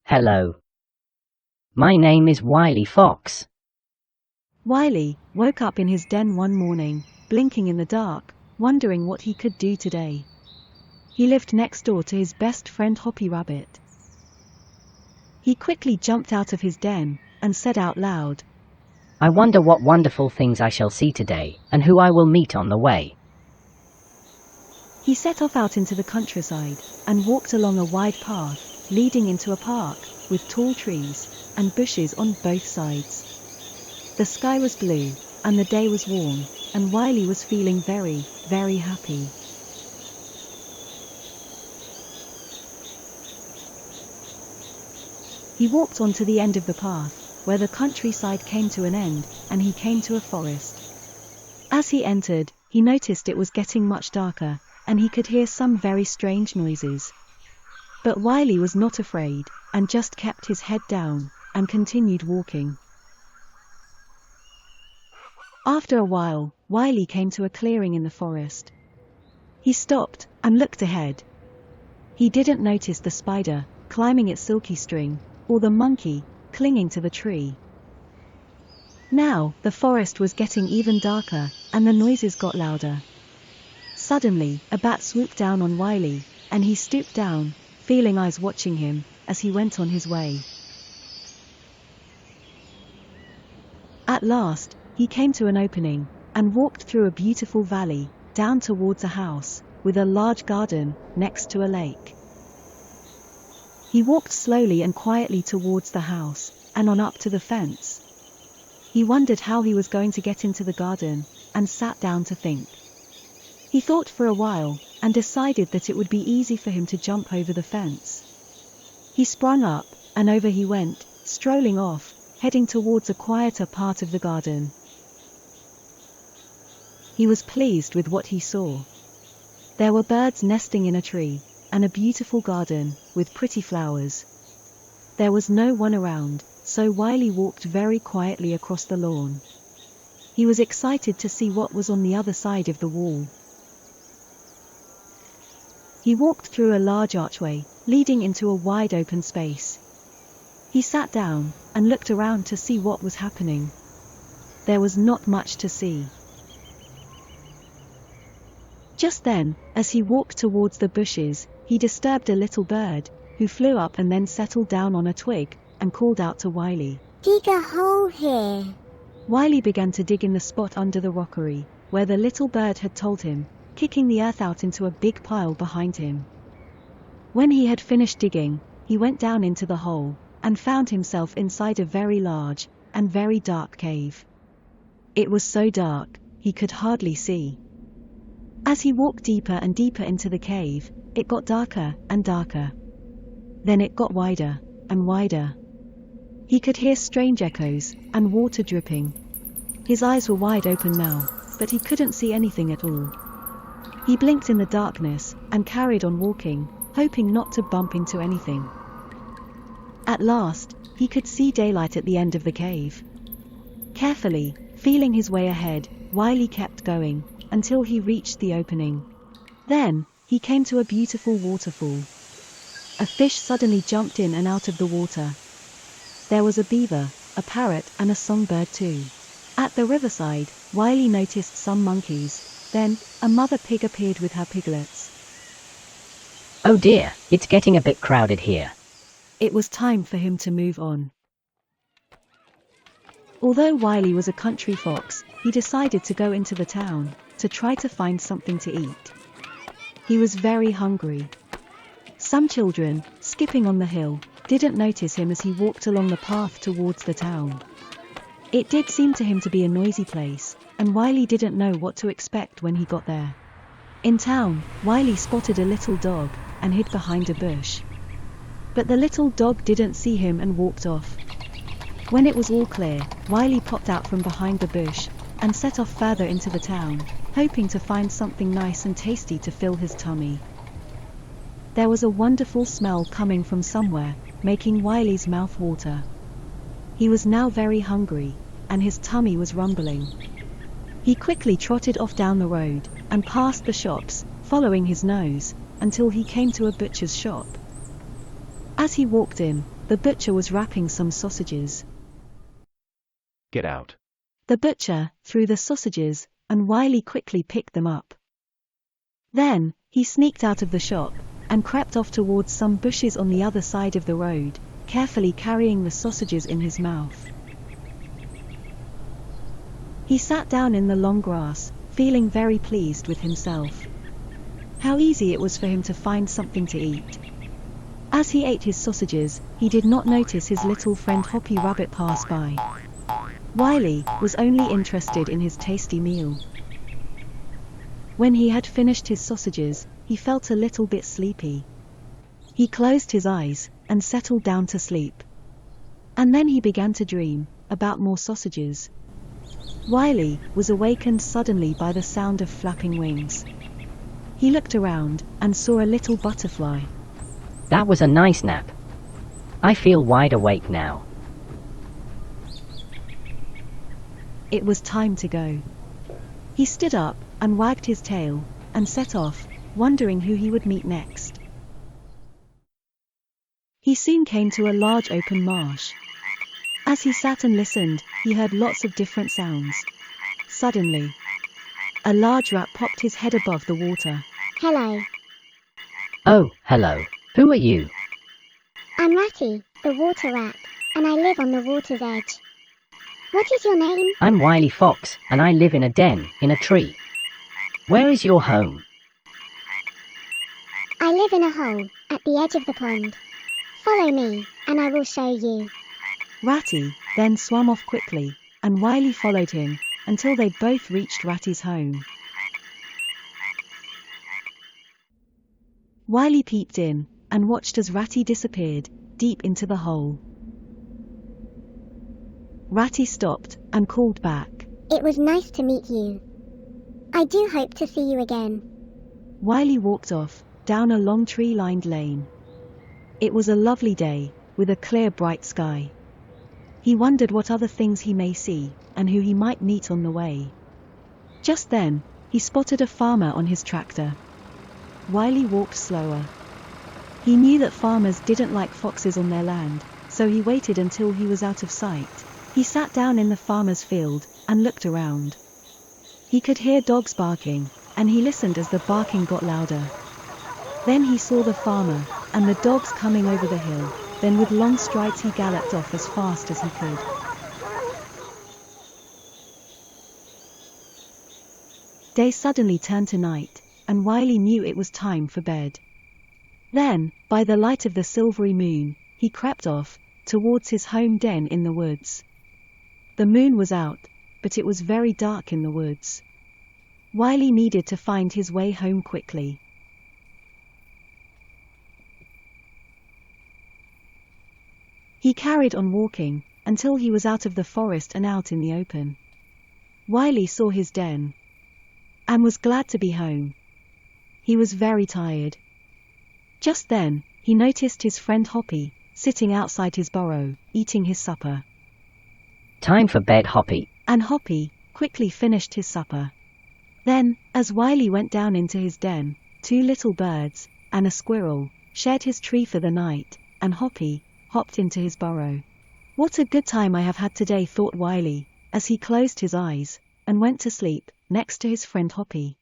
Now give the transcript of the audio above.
Hello. My name is Wiley Fox. Wiley woke up in his den one morning, blinking in the dark, wondering what he could do today. He lived next door to his best friend Hoppy Rabbit. He quickly jumped out of his den and said out loud, I wonder what wonderful things I shall see today, and who I will meet on the way. He set off out into the countryside and walked along a wide path leading into a park with tall trees and bushes on both sides. The sky was blue and the day was warm, and Wiley was feeling very, very happy. He walked on to the end of the path, where the countryside came to an end, and he came to a forest. As he entered, he noticed it was getting much darker, and he could hear some very strange noises. But Wiley was not afraid, and just kept his head down, and continued walking. After a while, Wiley came to a clearing in the forest. He stopped, and looked ahead. He didn't notice the spider, climbing its silky string, or the monkey, clinging to the tree. Now, the forest was getting even darker, and the noises got louder. Suddenly, a bat swooped down on Wiley, and he stooped down, feeling eyes watching him, as he went on his way. At last, he came to an opening, and walked through a beautiful valley, down towards a house, with a large garden, next to a lake. He walked slowly and quietly towards the house, and on up to the fence. He wondered how he was going to get into the garden, and sat down to think. He thought for a while, and decided that it would be easy for him to jump over the fence. He sprung up, and over he went, strolling off, heading towards a quieter part of the garden. He was pleased with what he saw. There were birds nesting in a tree, and a beautiful garden, with pretty flowers. There was no one around, so Wiley walked very quietly across the lawn. He was excited to see what was on the other side of the wall. He walked through a large archway, leading into a wide open space. He sat down, and looked around to see what was happening. There was not much to see. Just then, as he walked towards the bushes, he disturbed a little bird, who flew up and then settled down on a twig, and called out to Wiley. Dig a hole here. Wiley began to dig in the spot under the rockery, where the little bird had told him, kicking the earth out into a big pile behind him. When he had finished digging, he went down into the hole, and found himself inside a very large, and very dark cave. It was so dark, he could hardly see. As he walked deeper and deeper into the cave, it got darker and darker. Then it got wider and wider. He could hear strange echoes, and water dripping. His eyes were wide open now, but he couldn't see anything at all. He blinked in the darkness, and carried on walking, hoping not to bump into anything. At last, he could see daylight at the end of the cave. Carefully, feeling his way ahead, Wiley kept going, until he reached the opening. Then, he came to a beautiful waterfall. A fish suddenly jumped in and out of the water. There was a beaver, a parrot, and a songbird too. At the riverside, Wiley noticed some monkeys. Then, a mother pig appeared with her piglets. Oh dear, it's getting a bit crowded here. It was time for him to move on. Although Wiley was a country fox, he decided to go into the town, to try to find something to eat. He was very hungry. Some children, skipping on the hill, didn't notice him as he walked along the path towards the town. It did seem to him to be a noisy place, and Wiley didn't know what to expect when he got there. In town, Wiley spotted a little dog, and hid behind a bush. But the little dog didn't see him and walked off. When it was all clear, Wiley popped out from behind the bush, and set off further into the town, hoping to find something nice and tasty to fill his tummy. There was a wonderful smell coming from somewhere, making Wiley's mouth water. He was now very hungry, and his tummy was rumbling. He quickly trotted off down the road, and past the shops, following his nose, until he came to a butcher's shop. As he walked in, The butcher was wrapping some sausages. Get out. The butcher threw the sausages, and Wiley quickly picked them up. Then, he sneaked out of the shop, and crept off towards some bushes on the other side of the road, carefully carrying the sausages in his mouth. He sat down in the long grass, feeling very pleased with himself. How easy it was for him to find something to eat. As he ate his sausages, he did not notice his little friend Hoppy Rabbit pass by. Wiley was only interested in his tasty meal. When he had finished his sausages, he felt a little bit sleepy. He closed his eyes, and settled down to sleep. And then he began to dream about more sausages. Wiley was awakened suddenly by the sound of flapping wings. He looked around, and saw a little butterfly. That was a nice nap. I feel wide awake now. It was time to go. He stood up, and wagged his tail, and set off, wondering who he would meet next. He soon came to a large open marsh. As he sat and listened, he heard lots of different sounds. Suddenly, a large rat popped his head above the water. Hello, Oh, hello. Who are you? I'm Ratty, the water rat, and I live on the water's edge. What is your name? I'm Wiley Fox, and I live in a den, in a tree. Where is your home? I live in a hole, at the edge of the pond. Follow me, and I will show you. Ratty then swam off quickly, and Wiley followed him, until they both reached Ratty's home. Wiley peeped in, and watched as Ratty disappeared, deep into the hole. Ratty stopped, and called back. It was nice to meet you. I do hope to see you again. Wiley walked off, down a long tree-lined lane. It was a lovely day, with a clear bright sky. He wondered what other things he may see, and who he might meet on the way. Just then, he spotted a farmer on his tractor. Wiley walked slower. He knew that farmers didn't like foxes on their land, so he waited until he was out of sight. He sat down in the farmer's field, and looked around. He could hear dogs barking, and he listened as the barking got louder. Then he saw the farmer, and the dogs coming over the hill. Then with long strides he galloped off as fast as he could. Day suddenly turned to night, and Wiley knew it was time for bed. Then, by the light of the silvery moon, he crept off, towards his home den in the woods. The moon was out, but it was very dark in the woods. Wiley needed to find his way home quickly. He carried on walking, until he was out of the forest and out in the open. Wiley saw his den, and was glad to be home. He was very tired. Just then, he noticed his friend Hoppy, sitting outside his burrow, eating his supper. Time for bed, Hoppy. And Hoppy quickly finished his supper. Then, as Wiley went down into his den, 2 little birds, and a squirrel, shared his tree for the night, and Hoppy hopped into his burrow. What a good time I have had today, thought Wiley, as he closed his eyes, and went to sleep, next to his friend Hoppy.